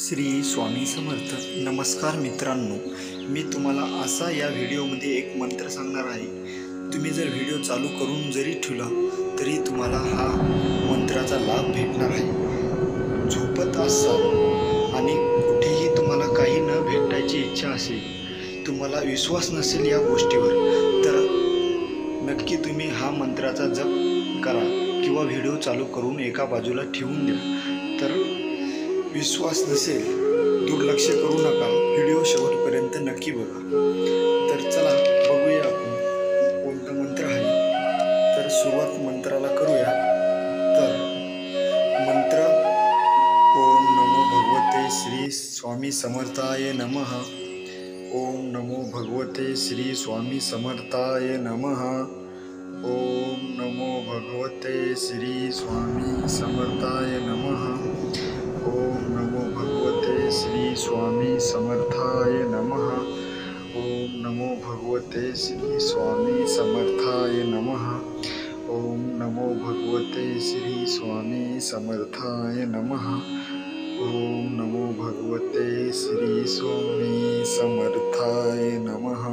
श्री स्वामी समर्थ. नमस्कार मित्रांनो, मी तुम्हाला असा या व्हिडिओमध्ये एक मंत्र सांगणार आहे. तुम्ही जर व्हिडिओ चालू करून जरी ठेवला तरी तुम्हाला हा मंत्राचा लाभ भेटणार आहे. झोपत असाल आणि कुठेही तुम्हाला काही न भेटायची इच्छा असेल, तुम्हाला विश्वास नसेल या गोष्टीवर, तर नक्की तुम्ही हा मंत्राचा जप करा किंवा व्हिडिओ चालू करून एका बाजूला ठेवून द्या. तर विश्वास नसेल, दुर्लक्ष करू नका, व्हिडिओ शेवटपर्यंत नक्की बघा. तर चला बघूया आपण कोणता मंत्र आहे. तर सुरुवात मंत्राला करूया. तर मंत्र: ओम नमो भगवते श्री स्वामी समर्थाय नमः. ओम नमो भगवते श्री स्वामी समर्थाय नमः. ओम नमो भगवते श्री स्वामी समर्थाय नमः. ओम नमो भगवते श्री स्वामी समर्थाय नमः. ओम नमो भगवते श्री स्वामी समर्थाय नमः. ओम नमो भगवते श्री स्वामी समर्थाय नमः. ओम नमो भगवते श्री स्वामी समर्थाय नमः.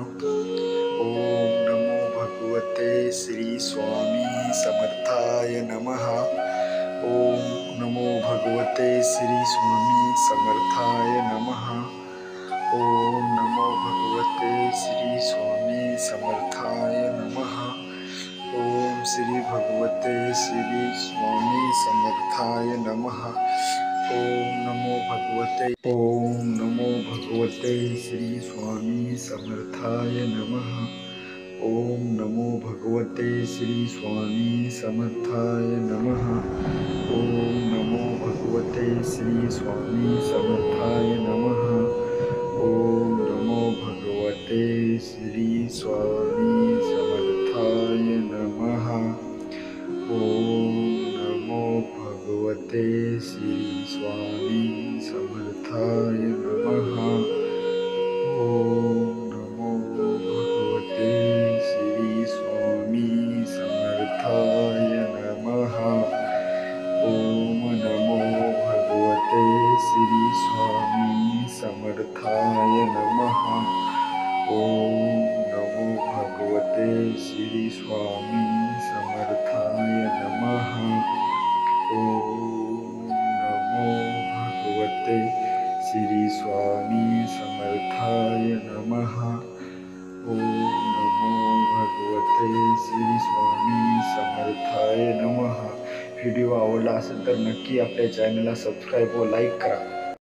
ओम नमो भगवते श्री स्वामी समर्थाय नमः. ओम नमो भगवते श्री स्वामी समर्थाय नमः. ओम नमो भगवते श्री स्वामी समर्थाय नमः. ओम श्री भगवते श्री स्वामी समर्थाय नमः. ओम नमो भगवते श्री स्वामी समर्थाय नमः. ओम नमो भगवते श्री स्वामी समर्थाय नमः. ओम नमो भगवते श्री स्वामी समर्थाय नमः. ओम नमो भगवते श्री स्वामी समर्थाय नमः. ओम नमो भगवते श्री स्वामी समर्थाय नमः. ओम नमो भगवते श्री स्वामी समर्थाय नमः. ओम नमो भगवते श्री स्वामी समर्थाय नमः. ओम नमो भगवते श्री स्वामी समर्थाय नमः. ओम नमो भगवते श्री स्वामी समर्थाय नमः. ओम नमो भगवते श्री स्वामी समर्थाय नमः. व्हिडिओ आवडला असेल तर नक्की आपल्या चॅनलला सबस्क्राईब व लाईक करा.